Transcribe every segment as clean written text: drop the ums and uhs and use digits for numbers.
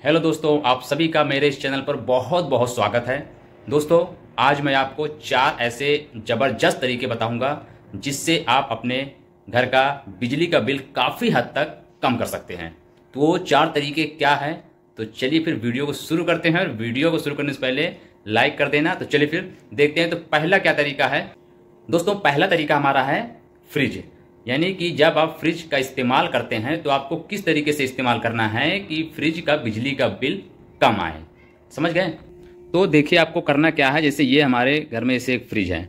Hello दोस्तों, आप सभी का मेरे इस चैनल पर बहुत बहुत स्वागत है। दोस्तों, आज मैं आपको 4 ऐसे ज़बरदस्त तरीके बताऊंगा जिससे आप अपने घर का बिजली का बिल काफ़ी हद तक कम कर सकते हैं। तो वो 4 तरीके क्या हैं? तो चलिए फिर वीडियो को शुरू करते हैं। और वीडियो को शुरू करने से पहले लाइक कर देना। तो चलिए फिर देखते हैं। तो पहला क्या तरीका है दोस्तों? पहला तरीका हमारा है फ्रिज। यानी कि जब आप फ्रिज का इस्तेमाल करते हैं तो आपको किस तरीके से इस्तेमाल करना है कि फ्रिज का बिजली का बिल कम आए। समझ गए? तो देखिए आपको करना क्या है। जैसे ये हमारे घर में ऐसे एक फ्रिज है।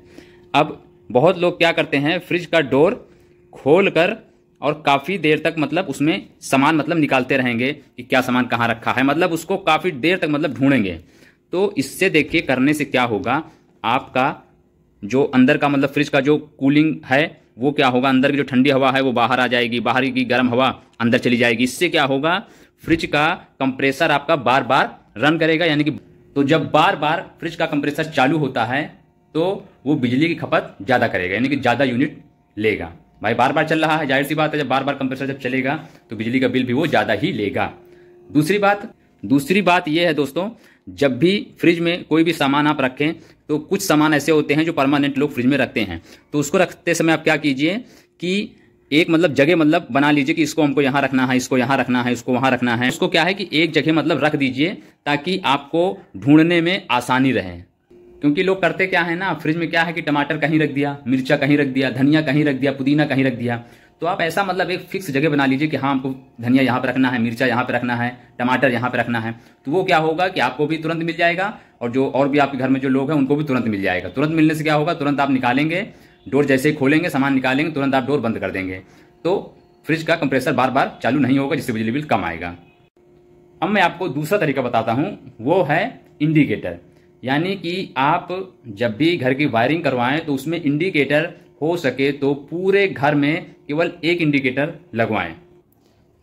अब बहुत लोग क्या करते हैं, फ्रिज का डोर खोल कर और काफ़ी देर तक उसमें सामान निकालते रहेंगे कि क्या सामान कहाँ रखा है, उसको काफ़ी देर तक ढूंढेंगे। तो इससे देखिए करने से क्या होगा, आपका जो अंदर का फ्रिज का जो कूलिंग है वो क्या होगा, अंदर की जो ठंडी हवा है वो बाहर आ जाएगी, बाहर की गर्म हवा अंदर चली जाएगी। इससे क्या होगा, फ्रिज का कंप्रेसर आपका बार बार रन करेगा। यानी कि तो जब बार बार फ्रिज का कंप्रेसर चालू होता है तो वो बिजली की खपत ज़्यादा करेगा, यानी कि ज़्यादा यूनिट लेगा। भाई बार बार चल रहा है, जाहिर सी बात है, जब बार बार कंप्रेसर जब चलेगा तो बिजली का बिल भी वो ज़्यादा ही लेगा। दूसरी बात ये है दोस्तों, जब भी फ्रिज में कोई भी सामान आप रखें तो कुछ सामान ऐसे होते हैं जो परमानेंट लोग फ्रिज में रखते हैं। तो उसको रखते समय आप क्या कीजिए कि एक जगह बना लीजिए कि इसको हमको यहाँ रखना है, इसको यहाँ रखना है, इसको वहाँ रखना है। उसको क्या है कि एक जगह रख दीजिए ताकि आपको ढूंढने में आसानी रहे। क्योंकि लोग करते क्या है ना, फ्रिज में क्या है कि टमाटर कहीं रख दिया, मिर्चा कहीं रख दिया, धनिया कहीं रख दिया, पुदीना कहीं रख दिया। तो आप ऐसा एक फिक्स जगह बना लीजिए कि हाँ हमको धनिया यहाँ पे रखना है, मिर्चा यहाँ पे रखना है, टमाटर यहाँ पे रखना है। तो वो क्या होगा कि आपको भी तुरंत मिल जाएगा और जो और भी आपके घर में जो लोग हैं उनको भी तुरंत मिल जाएगा। तुरंत मिलने से क्या होगा, तुरंत आप निकालेंगे, डोर जैसे ही खोलेंगे, सामान निकालेंगे, तुरंत आप डोर बंद कर देंगे। तो फ्रिज का कंप्रेसर बार बार चालू नहीं होगा, जिससे बिजली बिल कम आएगा। अब मैं आपको दूसरा तरीका बताता हूँ, वो है इंडिकेटर। यानी कि आप जब भी घर की वायरिंग करवाएं तो उसमें इंडिकेटर हो सके तो पूरे घर में केवल एक इंडिकेटर लगवाएं।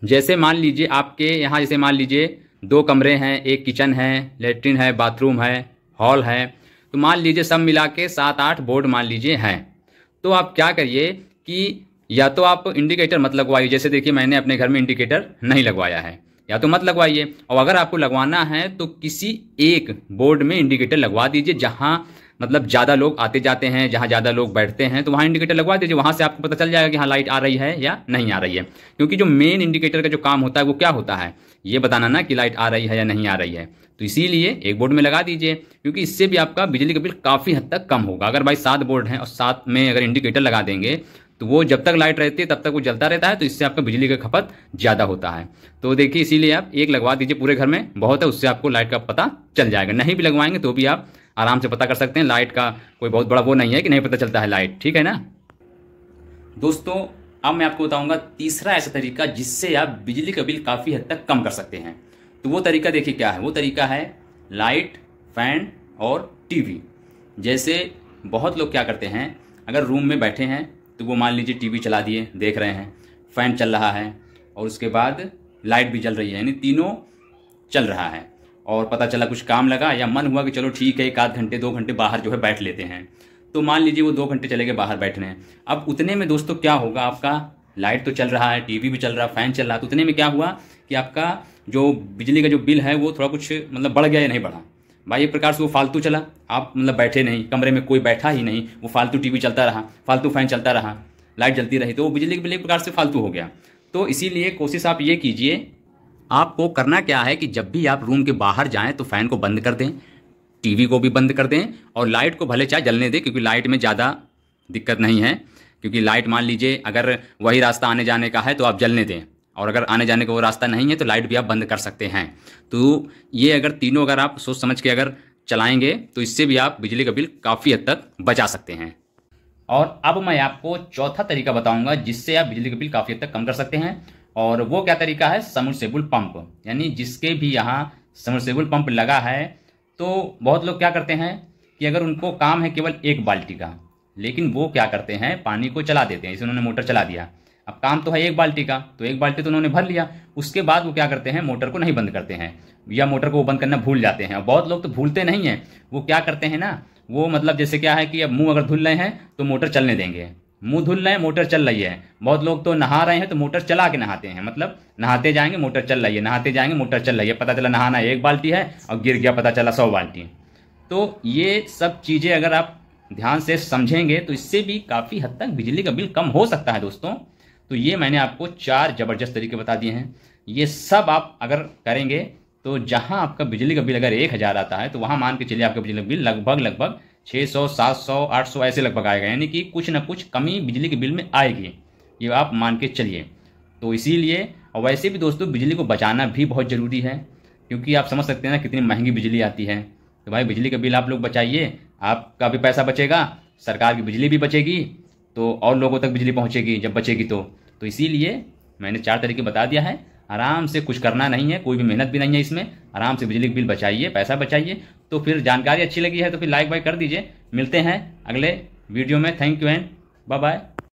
जैसे मान लीजिए आपके यहाँ, जैसे मान लीजिए 2 कमरे हैं, एक किचन है, लेटरिन है, बाथरूम है, हॉल है। तो मान लीजिए सब मिला के 7-8 बोर्ड मान लीजिए हैं। तो आप क्या करिए कि या तो आप इंडिकेटर मत लगवाइए। जैसे देखिए मैंने अपने घर में इंडिकेटर नहीं लगवाया है, या तो मत लगवाइए। और अगर आपको लगवाना है तो किसी एक बोर्ड में इंडिकेटर लगवा दीजिए, जहाँ ज़्यादा लोग आते जाते हैं, जहाँ ज़्यादा लोग बैठते हैं, तो वहाँ इंडिकेटर लगवा दीजिए। वहाँ से आपको पता चल जाएगा कि हाँ लाइट आ रही है या नहीं आ रही है। क्योंकि जो मेन इंडिकेटर का जो काम होता है वो क्या होता है, ये बताना ना कि लाइट आ रही है या नहीं आ रही है। तो इसीलिए एक बोर्ड में लगा दीजिए, क्योंकि इससे भी आपका बिजली का बिल काफ़ी हद तक कम होगा। अगर भाई 7 बोर्ड हैं और 7 में अगर इंडिकेटर लगा देंगे तो वो जब तक लाइट रहती है तब तक वो जलता रहता है, तो इससे आपका बिजली का खपत ज़्यादा होता है। तो देखिए इसीलिए आप एक लगवा दीजिए, पूरे घर में बहुत है, उससे आपको लाइट का पता चल जाएगा। नहीं भी लगवाएंगे तो भी आप आराम से पता कर सकते हैं। लाइट का कोई बहुत बड़ा वो नहीं है कि नहीं पता चलता है लाइट, ठीक है ना दोस्तों। अब मैं आपको बताऊंगा तीसरा ऐसा तरीका जिससे आप बिजली का बिल काफ़ी हद तक कम कर सकते हैं। तो वो तरीका देखिए क्या है। वो तरीका है लाइट, फैन और टीवी। जैसे बहुत लोग क्या करते हैं, अगर रूम में बैठे हैं तो वो मान लीजिए टीवी चला दिए, देख रहे हैं, फैन चल रहा है और उसके बाद लाइट भी जल रही है, यानी तीनों चल रहा है। और पता चला कुछ काम लगा या मन हुआ कि चलो ठीक है 1 घंटे 2 घंटे बाहर जो है बैठ लेते हैं। तो मान लीजिए वो 2 घंटे चले गए बाहर बैठने। अब उतने में दोस्तों क्या होगा, आपका लाइट तो चल रहा है, टीवी भी चल रहा है, फैन चल रहा है। तो उतने में क्या हुआ कि आपका जो बिजली का जो बिल है वो थोड़ा कुछ बढ़ गया या नहीं बढ़ा। भाई एक प्रकार से वो फालतू चला। आप बैठे नहीं, कमरे में कोई बैठा ही नहीं, वो फालतू टीवी चलता रहा, फालतू फैन चलता रहा, लाइट जलती रही, तो वो बिजली का बिल एक प्रकार से फालतू हो गया। तो इसीलिए कोशिश आप ये कीजिए, आपको करना क्या है कि जब भी आप रूम के बाहर जाएं तो फैन को बंद कर दें, टीवी को भी बंद कर दें और लाइट को भले चाहे जलने दें, क्योंकि लाइट में ज़्यादा दिक्कत नहीं है। क्योंकि लाइट मान लीजिए अगर वही रास्ता आने जाने का है तो आप जलने दें, और अगर आने जाने का वो रास्ता नहीं है तो लाइट भी आप बंद कर सकते हैं। तो ये अगर तीनों अगर आप सोच समझ के अगर चलाएंगे तो इससे भी आप बिजली का बिल काफ़ी हद तक बचा सकते हैं। और अब मैं आपको चौथा तरीका बताऊंगा जिससे आप बिजली का बिल काफ़ी हद तक कम कर सकते हैं। और वो क्या तरीका है, सबमर्सिबल पंप। यानी जिसके भी यहाँ सबमर्सिबल पंप लगा है, तो बहुत लोग क्या करते हैं कि अगर उनको काम है केवल 1 बाल्टी का, लेकिन वो क्या करते हैं पानी को चला देते हैं। जैसे उन्होंने मोटर चला दिया, अब काम तो है 1 बाल्टी का, तो 1 बाल्टी तो उन्होंने भर लिया। उसके बाद वो क्या करते हैं, मोटर को नहीं बंद करते हैं, या मोटर को वो बंद करना भूल जाते हैं। और बहुत लोग तो भूलते नहीं हैं, वो क्या करते हैं ना, वो जैसे क्या है कि अब मुंह अगर धुल रहे हैं तो मोटर चलने देंगे, मुंह धुल रहे हैं, मोटर चल रही है। बहुत लोग तो नहा रहे हैं तो मोटर चला के नहाते हैं, मतलब नहाते जाएंगे मोटर चल रही है, नहाते जाएंगे मोटर चल रही है, पता चला नहाना 1 बाल्टी है और गिर गया पता चला 100 बाल्टी। तो ये सब चीज़ें अगर आप ध्यान से समझेंगे तो इससे भी काफ़ी हद तक बिजली का बिल कम हो सकता है दोस्तों। तो ये मैंने आपको 4 ज़बरदस्त तरीके बता दिए हैं। ये सब आप अगर करेंगे तो जहां आपका बिजली का बिल अगर 1000 आता है तो वहां मान के चलिए आपका बिजली का बिल लगभग 600, 700, 800 ऐसे लगभग आएगा, यानी कि कुछ ना कुछ कमी बिजली के बिल में आएगी, ये आप मान के चलिए। तो इसीलिए, और वैसे भी दोस्तों बिजली को बचाना भी बहुत ज़रूरी है, क्योंकि आप समझ सकते हैं ना कितनी महंगी बिजली आती है। तो भाई बिजली का बिल आप लोग बचाइए, आपका भी पैसा बचेगा, सरकार की बिजली भी बचेगी, तो और लोगों तक बिजली पहुंचेगी जब बचेगी तो इसीलिए मैंने 4 तरीके बता दिया है। आराम से, कुछ करना नहीं है, कोई भी मेहनत भी नहीं है इसमें, आराम से बिजली का बिल बचाइए, पैसा बचाइए। तो फिर जानकारी अच्छी लगी है तो फिर लाइक वाइक कर दीजिए। मिलते हैं अगले वीडियो में। Thank you and bye bye.